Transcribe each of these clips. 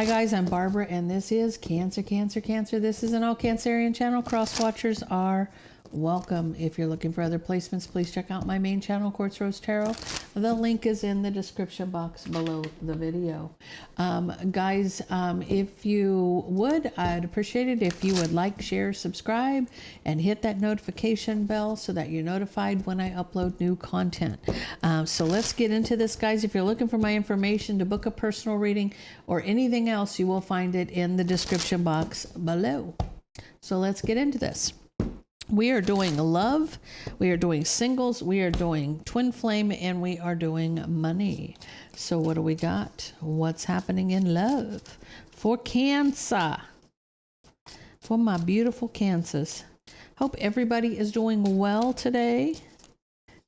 Hi guys, I'm Barbara and this is Cancer, Cancer, Cancer. This is an all Cancerian channel. Cross watchers are welcome. If you're looking for other placements, please check out my main channel, Quartz Rose Tarot. The link is in the description box below the video. Guys, if you would, I'd appreciate it if you would like, share, subscribe, and hit that notification bell so that you're notified when I upload new content. So let's get into this, guys. If you're looking for my information to book a personal reading or anything else, you will find it in the description box below. So let's get into this. We are doing love, we are doing singles, we are doing twin flame, and we are doing money. So what do we got? What's happening in love for Cancer? For my beautiful Cancers. Hope everybody is doing well today.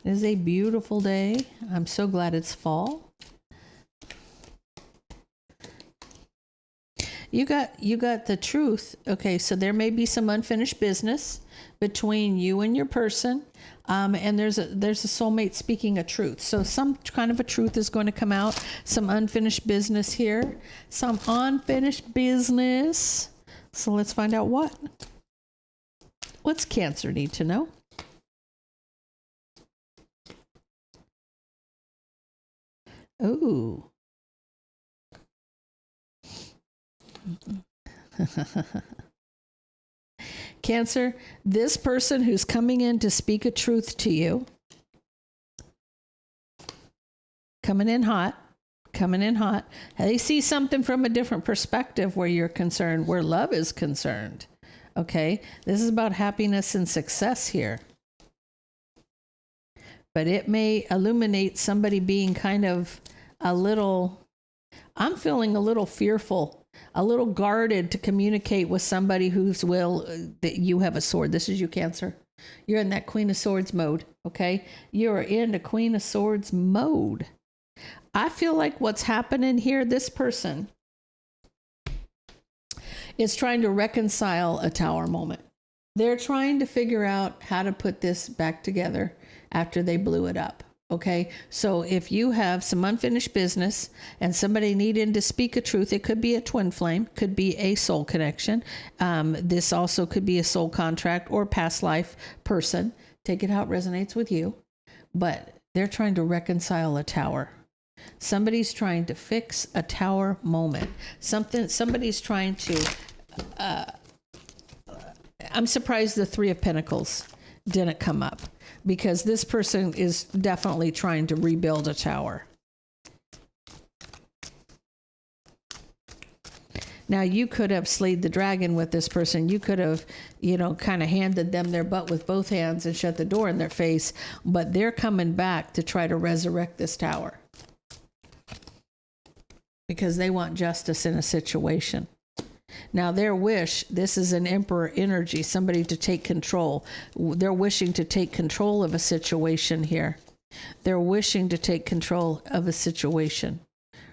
It is a beautiful day. I'm so glad it's fall. You got the truth. Okay, so there may be some unfinished business between you and your person, and there's a soulmate speaking a truth. So some kind of a truth is going to come out. Some unfinished business here. Some unfinished business. So let's find out what. What's Cancer need to know? Ooh. Cancer, this person who's coming in to speak a truth to you, coming in hot, they see something from a different perspective where you're concerned, where love is concerned. Okay, this is about happiness and success here. But it may illuminate somebody being kind of a little, I'm feeling a little fearful, a little guarded to communicate with somebody who's that you have a sword. This is you, Cancer. You're in that Queen of Swords mode, okay? You're in the Queen of Swords mode. I feel like what's happening here, this person is trying to reconcile a Tower moment. They're trying to figure out how to put this back together after they blew it up. Okay, so if you have some unfinished business and somebody needing to speak a truth, it could be a twin flame, could be a soul connection. This also could be a soul contract or past life person. Take it how it resonates with you. But they're trying to reconcile a Tower. Somebody's trying to fix a Tower moment. Somebody's trying to, I'm surprised the Three of Pentacles didn't come up, because this person is definitely trying to rebuild a Tower. Now, you could have slayed the dragon with this person. You could have, kind of handed them their butt with both hands and shut the door in their face, but they're coming back to try to resurrect this Tower because they want justice in a situation. Now, their wish, this is an Emperor energy, somebody to take control. They're wishing to take control of a situation here. They're wishing to take control of a situation,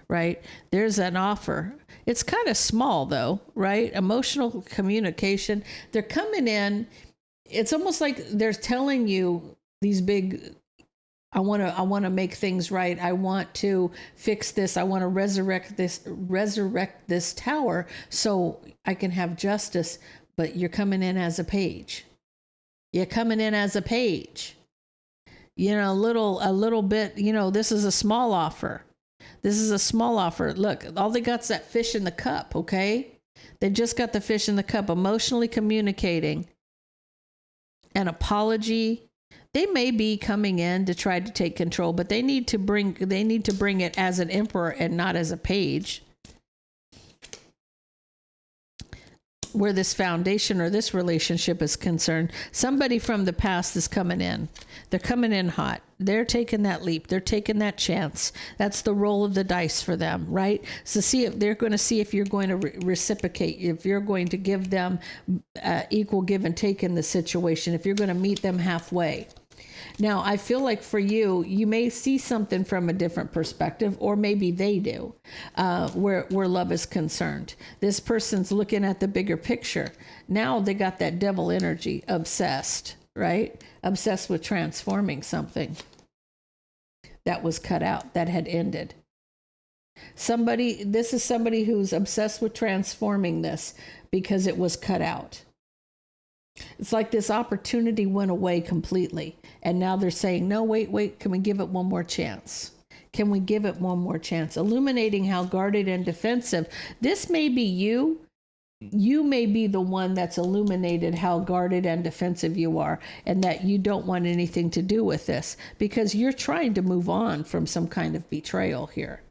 right? There's an offer. It's kind of small, though, right? Emotional communication. They're coming in. It's almost like they're telling you these big, I want to make things right. I want to fix this. I want to resurrect this Tower so I can have justice. But you're coming in as a page. You're coming in as a page. A little bit, this is a small offer. This is a small offer. Look, all they got's that fish in the cup, okay? They just got the fish in the cup, emotionally communicating. An apology. They may be coming in to try to take control, but they need to bring it as an emperor and not as a page. Where this foundation or this relationship is concerned, somebody from the past is coming in. They're coming in hot. They're taking that leap. They're taking that chance. That's the roll of the dice for them, right? So they're going to see if you're going to reciprocate, if you're going to give them equal give and take in the situation, if you're going to meet them halfway. Now, I feel like for you, you may see something from a different perspective, or maybe they do, where love is concerned. This person's looking at the bigger picture. Now they got that devil energy, obsessed, right? Obsessed with transforming something that was cut out, that had ended. This is somebody who's obsessed with transforming this because it was cut out. It's like this opportunity went away completely. And now they're saying, no, wait, can we give it one more chance? Can we give it one more chance? Illuminating how guarded and defensive. This may be you. You may be the one that's illuminated how guarded and defensive you are, and that you don't want anything to do with this because you're trying to move on from some kind of betrayal here.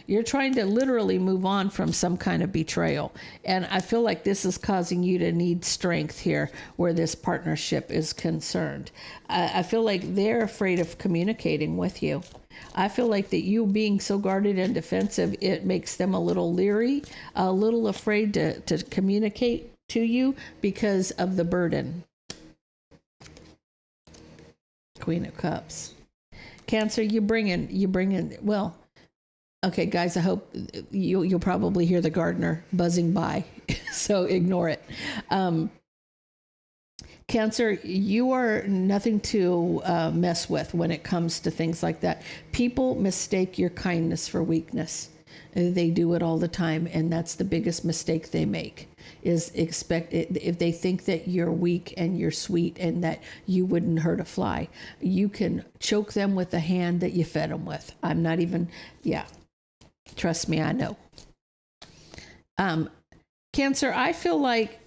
You're trying to literally move on from some kind of betrayal. And I feel like this is causing you to need strength here where this partnership is concerned. I feel like they're afraid of communicating with you. I feel like that you being so guarded and defensive, it makes them a little leery, a little afraid to communicate to you because of the burden. Queen of Cups. Cancer, you bring in, well, okay, guys, I hope you'll probably hear the gardener buzzing by, so ignore it. Cancer, you are nothing to mess with when it comes to things like that. People mistake your kindness for weakness. They do it all the time, and that's the biggest mistake they make, is expect it, if they think that you're weak and you're sweet and that you wouldn't hurt a fly. You can choke them with the hand that you fed them with. I'm not even, yeah. Trust me, I know. Cancer, I feel like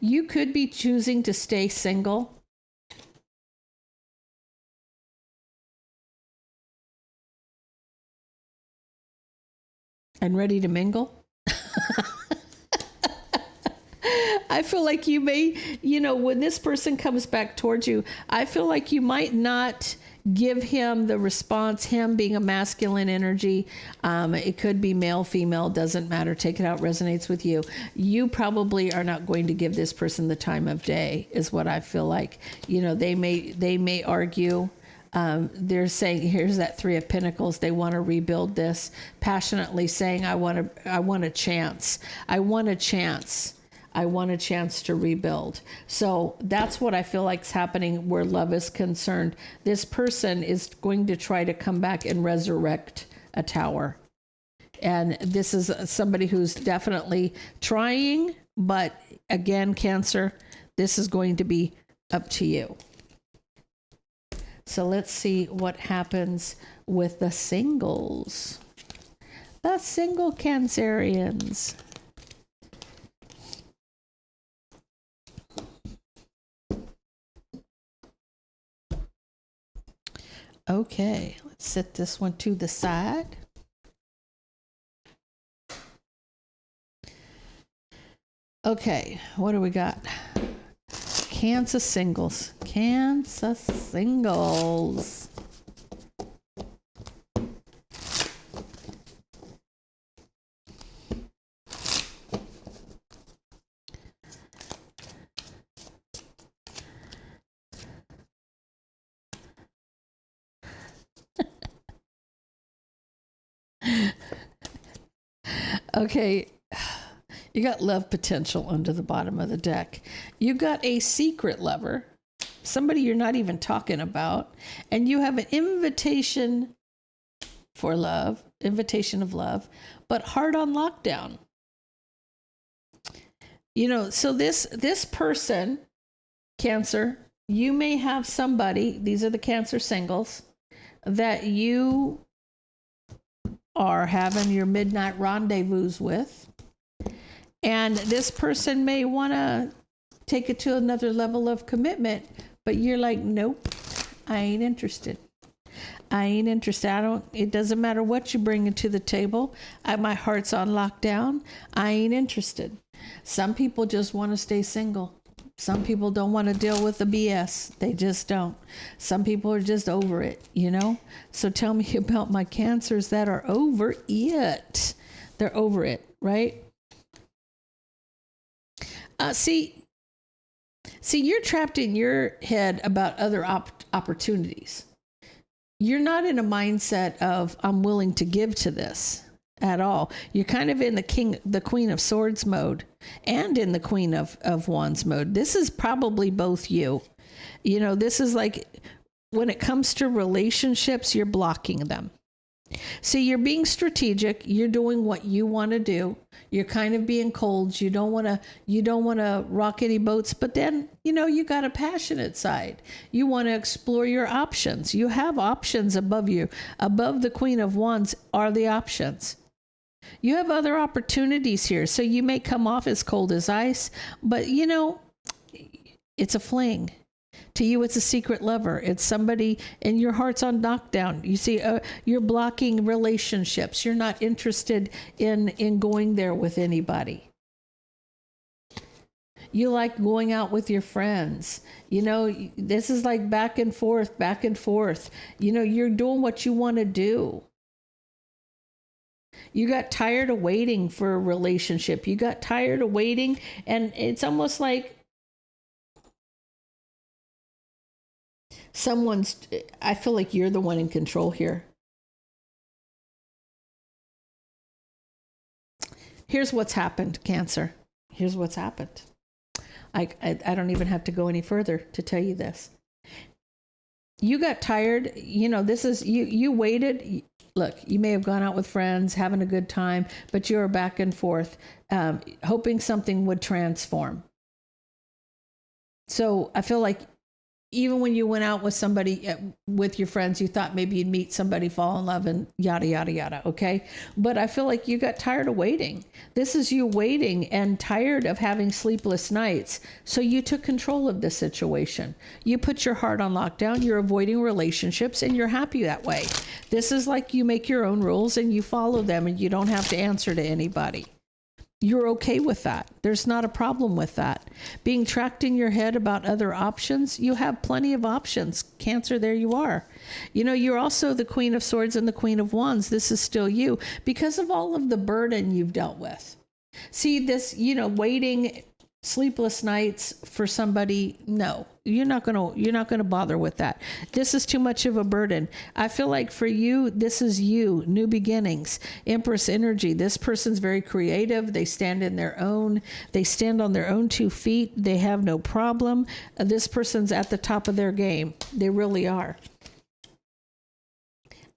you could be choosing to stay single. And ready to mingle. I feel like you may, when this person comes back towards you, I feel like you might not give him the response, him being a masculine energy. It could be male, female, doesn't matter. Take it out, resonates with you. You probably are not going to give this person the time of day, is what I feel like. They may argue. They're saying, here's that Three of Pentacles. They want to rebuild this, passionately saying, I want a chance. I want a chance. I want a chance to rebuild. So that's what I feel like is happening where love is concerned. This person is going to try to come back and resurrect a tower. And this is somebody who's definitely trying, but again, Cancer, this is going to be up to you. So let's see what happens with the singles. The single Cancerians. Okay, let's set this one to the side. Okay, what do we got? Cancer singles. Cancer singles. Okay, you got love potential under the bottom of the deck. You got a secret lover, somebody you're not even talking about, and you have an invitation for love, invitation of love, but heart on lockdown. So this person, Cancer, you may have somebody, these are the Cancer singles, that you are having your midnight rendezvous with. And this person may want to take it to another level of commitment, but you're like, nope, I ain't interested. It doesn't matter what you bring into the table. My heart's on lockdown. I ain't interested. Some people just want to stay single. Some people don't want to deal with the BS. They just don't. Some people are just over it, So tell me about my Cancers that are over it. They're over it, right? See, you're trapped in your head about other opportunities. You're not in a mindset of, I'm willing to give to this at all. You're kind of in the Queen of Swords mode and in the Queen of Wands mode. This is probably both you. This is like, when it comes to relationships, you're blocking them. See, you're being strategic. You're doing what you want to do. You're kind of being cold. You don't want to rock any boats, but then, you got a passionate side. You want to explore your options. You have options above you. Above the Queen of Wands are the options. You have other opportunities here. So you may come off as cold as ice, but it's a fling. To you, it's a secret lover. It's somebody, and your heart's on knockdown. You see, you're blocking relationships. You're not interested in going there with anybody. You like going out with your friends. This is like back and forth, back and forth. You're doing what you want to do. You got tired of waiting for a relationship. You got tired of waiting, and it's almost like I feel like you're the one in control here. Here's what's happened, Cancer. Here's what's happened. I don't even have to go any further to tell you this. You got tired. This is, you waited. Look, you may have gone out with friends, having a good time, but you were back and forth, hoping something would transform. So I feel like even when you went out with somebody, with your friends, you thought maybe you'd meet somebody, fall in love, and yada, yada, yada. Okay. But I feel like you got tired of waiting. This is you waiting and tired of having sleepless nights. So you took control of the situation. You put your heart on lockdown. You're avoiding relationships, and you're happy that way. This is like you make your own rules and you follow them, and you don't have to answer to anybody. You're okay with that. There's not a problem with that. Being tracked in your head about other options, you have plenty of options. Cancer, there you are. You're also the Queen of Swords and the Queen of Wands. This is still you because of all of the burden you've dealt with. See this, waiting, sleepless nights for somebody. No, you're not going to bother with that. This is too much of a burden. I feel like for you, this is you, new beginnings, Empress energy. This person's very creative. They stand on their own 2 feet. They have no problem. This person's at the top of their game. They really are.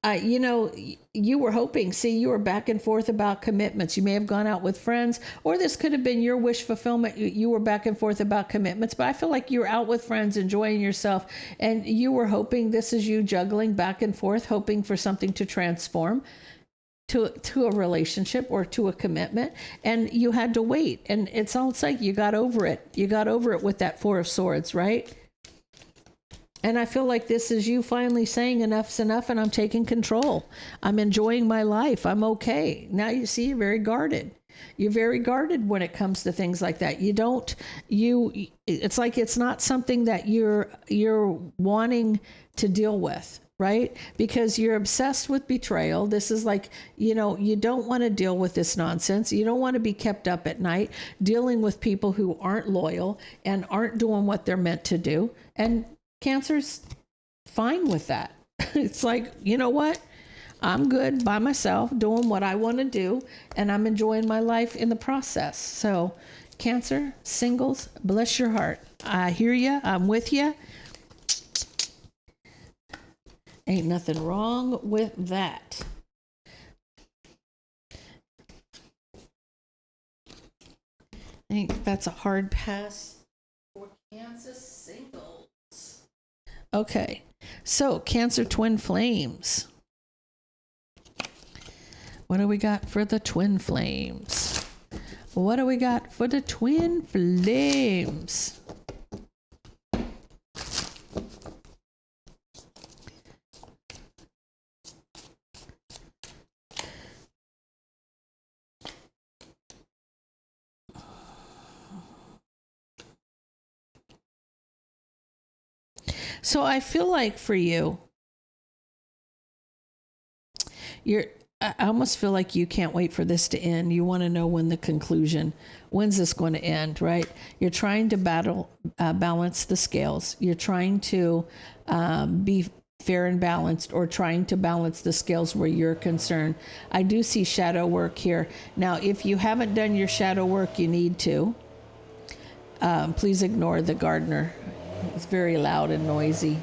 You were hoping, you were back and forth about commitments. You may have gone out with friends, or this could have been your wish fulfillment. You were back and forth about commitments, but I feel like you were out with friends, enjoying yourself, and you were hoping, this is you juggling back and forth, hoping for something to transform to a relationship or to a commitment, and you had to wait. And it's almost like you got over it. You got over it with that 4 of Swords, right? And I feel like this is you finally saying enough's enough, and I'm taking control. I'm enjoying my life. I'm okay. Now you see, you're very guarded. You're very guarded when it comes to things like that. It's like it's not something that you're wanting to deal with, right? Because you're obsessed with betrayal. This is like, you don't want to deal with this nonsense. You don't want to be kept up at night dealing with people who aren't loyal and aren't doing what they're meant to do. And Cancer's fine with that. It's like, you know what? I'm good by myself doing what I want to do, and I'm enjoying my life in the process. So, Cancer, singles, bless your heart. I hear you. I'm with you. Ain't nothing wrong with that. I think that's a hard pass for Cancer singles. Okay, so Cancer twin flames. What do we got for the twin flames? What do we got for the twin flames? So I feel like for you, I almost feel like you can't wait for this to end. You want to know when's this going to end, right? You're trying to balance the scales. You're trying to be fair and balanced, or trying to balance the scales where you're concerned. I do see shadow work here. Now, if you haven't done your shadow work, you need to. Please ignore the gardener. It's very loud and noisy.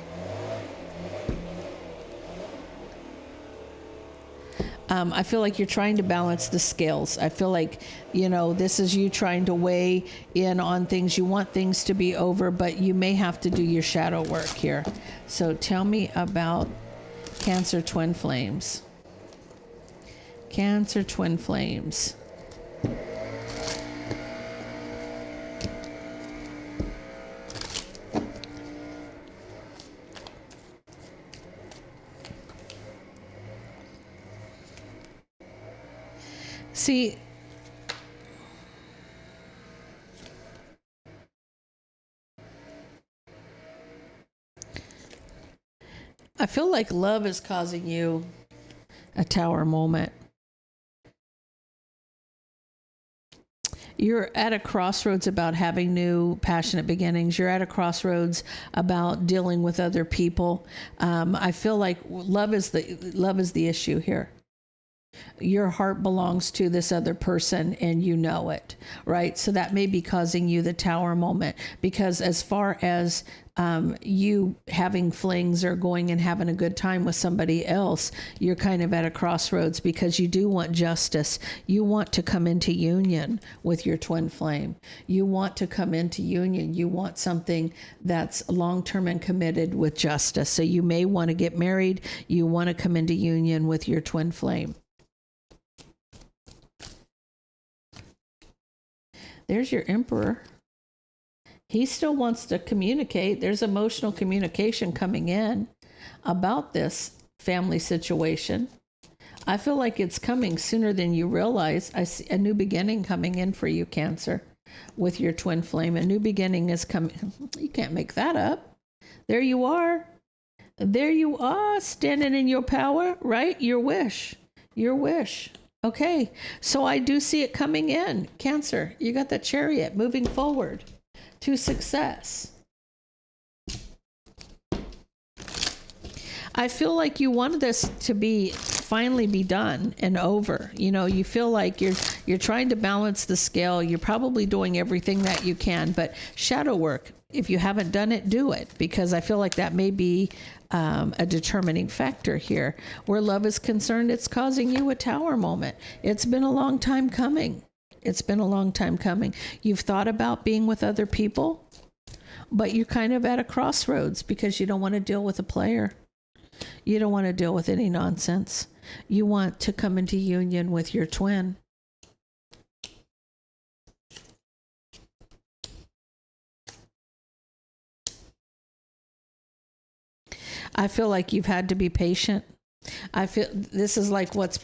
I feel like you're trying to balance the scales. I feel like, this is you trying to weigh in on things. You want things to be over, but you may have to do your shadow work here. So tell me about Cancer twin flames. Cancer twin flames. See, I feel like love is causing you a tower moment. You're at a crossroads about having new passionate beginnings. You're at a crossroads about dealing with other people. I feel like love is the issue here. Your heart belongs to this other person and you know it, right? So that may be causing you the tower moment, because as far as you having flings or going and having a good time with somebody else, you're kind of at a crossroads because you do want justice. You want to come into union with your twin flame. You want to come into union. You want something that's long-term and committed with justice. So you may want to get married. You want to come into union with your twin flame. There's your Emperor. He still wants to communicate. There's emotional communication coming in about this family situation. I feel like it's coming sooner than you realize. I see a new beginning coming in for you, Cancer, with your twin flame. A new beginning is coming. You can't make that up. There you are. There you are, standing in your power, right? Your wish. Your wish. Okay, so I do see it coming in. Cancer, you got the Chariot moving forward to success. I feel like you wanted this to finally be done and over. You feel like you're trying to balance the scale. You're probably doing everything that you can, but shadow work, if you haven't done it, do it, because I feel like that may be a determining factor here. Where love is concerned, it's causing you a tower moment. It's been a long time coming. It's been a long time coming. You've thought about being with other people, but you're kind of at a crossroads because you don't want to deal with a player. You don't want to deal with any nonsense. You want to come into union with your twin. I feel like you've had to be patient. I feel this is like what's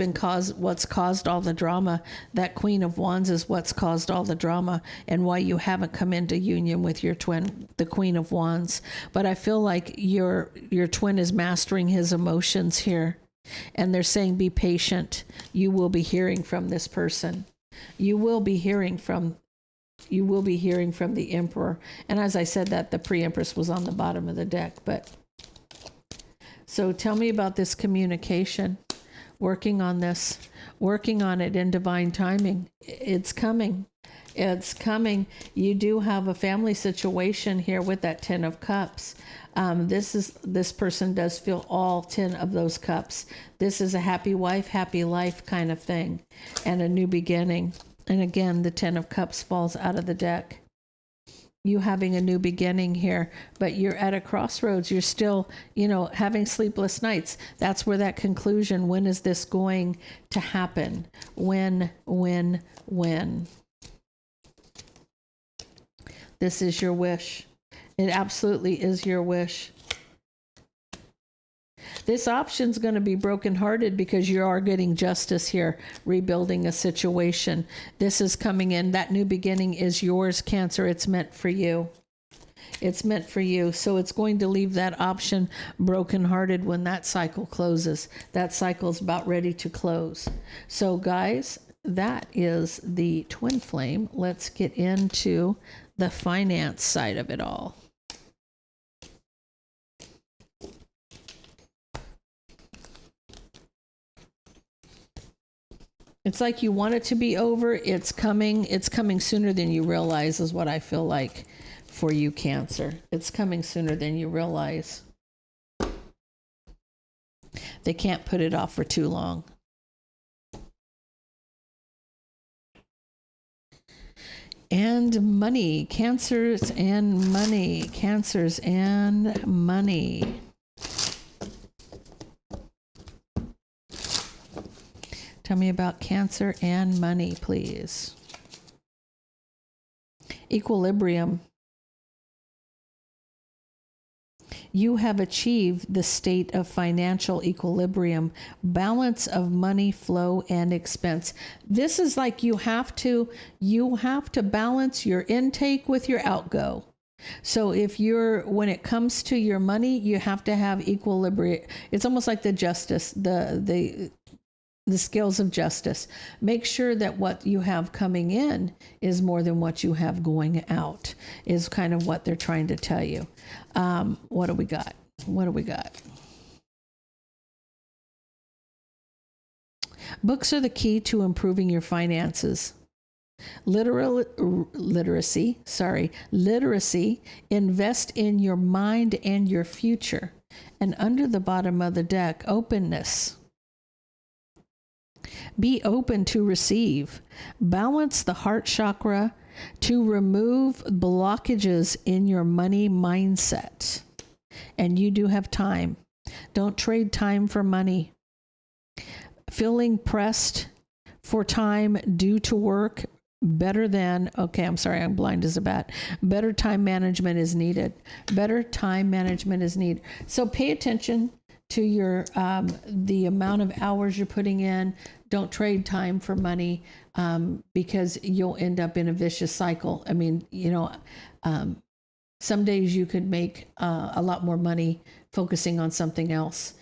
caused all the drama. That Queen of Wands is what's caused all the drama and why you haven't come into union with your twin, the Queen of Wands. But I feel like your twin is mastering his emotions here. And they're saying, be patient. You will be hearing from this person. You will be hearing from the Emperor. And as I said that, the Pre-Empress was on the bottom of the deck, but so tell me about this communication, working on it in divine timing. It's coming. It's coming. You do have a family situation here with that 10 of Cups. This person does feel all 10 of those cups. This is a happy wife, happy life kind of thing, and a new beginning. And again, the 10 of Cups falls out of the deck. You having a new beginning here, but you're at a crossroads. You're still, having sleepless nights. That's where that conclusion, when is this going to happen? When? This is your wish. It absolutely is your wish. This option's going to be brokenhearted because you are getting justice here, rebuilding a situation. This is coming in. That new beginning is yours, Cancer. It's meant for you. It's meant for you. So it's going to leave that option brokenhearted when that cycle closes. That cycle's about ready to close. So guys, that is the twin flame. Let's get into the finance side of it all. It's like you want it to be over. It's coming sooner than you realize is what I feel like for you, Cancer. It's coming sooner than you realize. They can't put it off for too long. And money, cancers and money, cancers and money. Tell me about Cancer and money, please. Equilibrium. You have achieved the state of financial equilibrium, balance of money flow and expense. This is like you have to balance your intake with your outgo. So when it comes to your money, you have to have equilibrium. It's almost like the justice, the scales of justice. Make sure that what you have coming in is more than what you have going out, is kind of what they're trying to tell you. What do we got? Books are the key to improving your finances. Literacy. Invest in your mind and your future. And under the bottom of the deck, openness. Be open to receive. Balance the heart chakra to remove blockages in your money mindset. And you do have time. Don't trade time for money. Feeling pressed for time due to work better than, I'm blind as a bat. Better time management is needed. So pay attention to your the amount of hours you're putting in. Don't trade time for money, because you'll end up in a vicious cycle. I mean, some days you could make a lot more money focusing on something else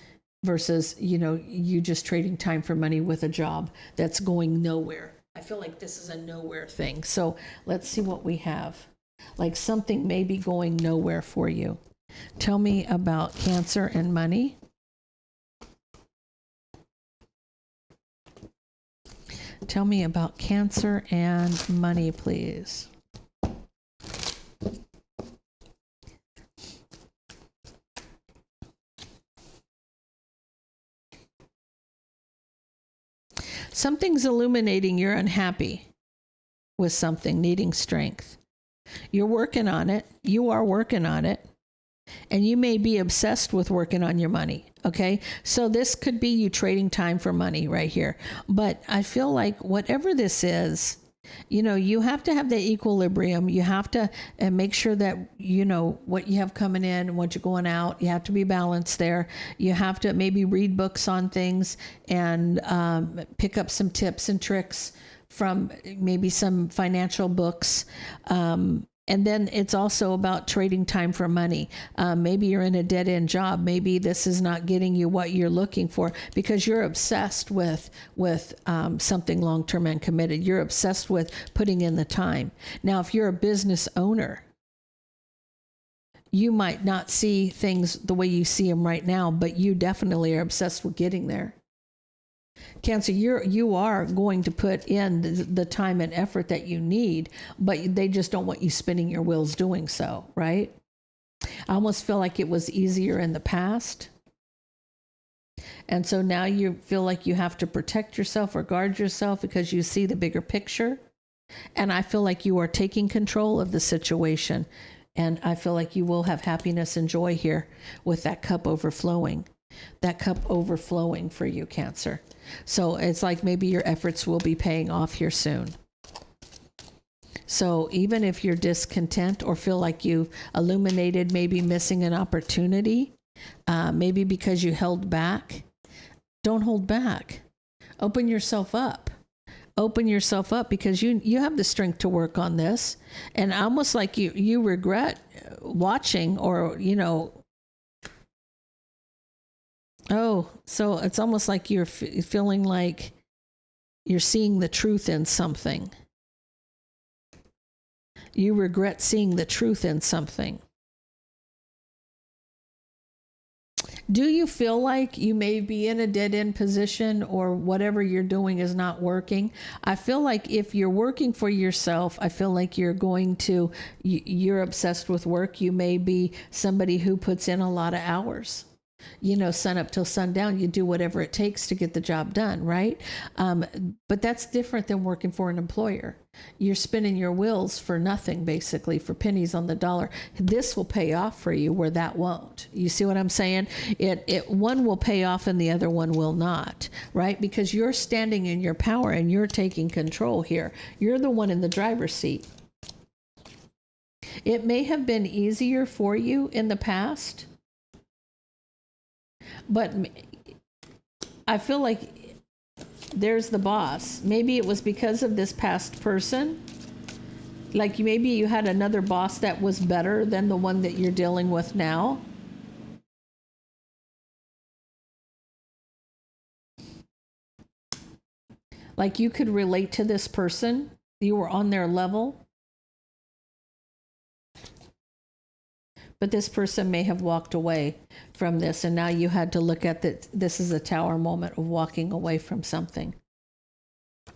versus, you just trading time for money with a job that's going nowhere. I feel like this is a nowhere thing. So let's see what we have. Like something may be going nowhere for you. Tell me about Cancer and money. Tell me about Cancer and money, please. Something's illuminating you're unhappy with something, needing strength. You're working on it. You are working on it. And you may be obsessed with working on your money. Okay. So this could be you trading time for money right here. But I feel like whatever this is, you have to have the equilibrium. You have to make sure that, what you have coming in and what you're going out. You have to be balanced there. You have to maybe read books on things and pick up some tips and tricks from maybe some financial books. And then it's also about trading time for money. Maybe you're in a dead-end job. Maybe this is not getting you what you're looking for because you're obsessed with something long-term and committed. You're obsessed with putting in the time. Now, if you're a business owner, you might not see things the way you see them right now, but you definitely are obsessed with getting there. Cancer, you are going to put in the time and effort that you need, but they just don't want you spinning your wheels doing so, right? I almost feel like it was easier in the past. And so now you feel like you have to protect yourself or guard yourself because you see the bigger picture. And I feel like you are taking control of the situation. And I feel like you will have happiness and joy here with that cup overflowing. That cup overflowing for you, Cancer. So it's like maybe your efforts will be paying off here soon. So even if you're discontent or feel like you've illuminated maybe missing an opportunity, maybe because you held back, don't hold back. Open yourself up. Open yourself up because you have the strength to work on this. And almost like you regret watching or, oh, so it's almost like you're feeling like you're seeing the truth in something. You regret seeing the truth in something. Do you feel like you may be in a dead-end position or whatever you're doing is not working? I feel like if you're working for yourself, I feel like you're obsessed with work. You may be somebody who puts in a lot of hours. sun up till sundown. You do whatever it takes to get the job done, right? But that's different than working for an employer. You're spinning your wheels for nothing, basically, for pennies on the dollar. This will pay off for you where that won't. You see what I'm saying? One will pay off and the other one will not, right? Because you're standing in your power and you're taking control here. You're the one in the driver's seat. It may have been easier for you in the past, but I feel like there's the boss. Maybe it was because of this past person. Like maybe you had another boss that was better than the one that you're dealing with now. Like you could relate to this person. You were on their level. But this person may have walked away from this, and now you had to look at that. This is a tower moment of walking away from something.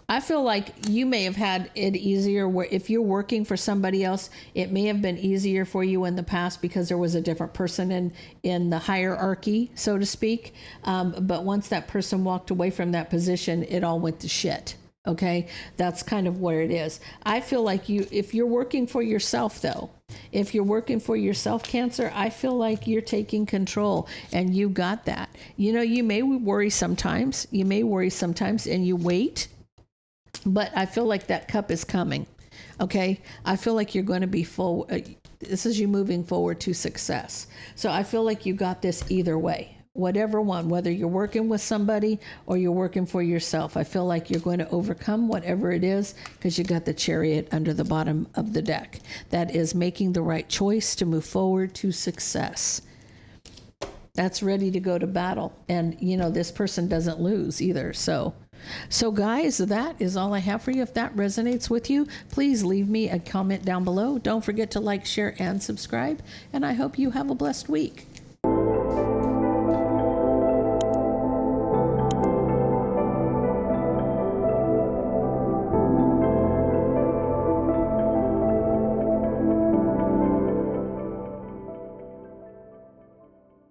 I feel like you may have had it easier where if you're working for somebody else, it may have been easier for you in the past because there was a different person in the hierarchy, so to speak. But once that person walked away from that position, it all went to shit. Okay, that's kind of where it is. I feel like if you're working for yourself though, if you're working for yourself, Cancer, I feel like you're taking control and you got that. You may worry sometimes, and you wait, but I feel like that cup is coming. Okay, I feel like you're going to be full. This is you moving forward to success. So I feel like you got this either way. Whatever one, whether you're working with somebody or you're working for yourself, I feel like you're going to overcome whatever it is because you got the Chariot under the bottom of the deck. That is making the right choice to move forward to success. That's ready to go to battle. And, this person doesn't lose either. So guys, that is all I have for you. If that resonates with you, please leave me a comment down below. Don't forget to like, share, and subscribe. And I hope you have a blessed week.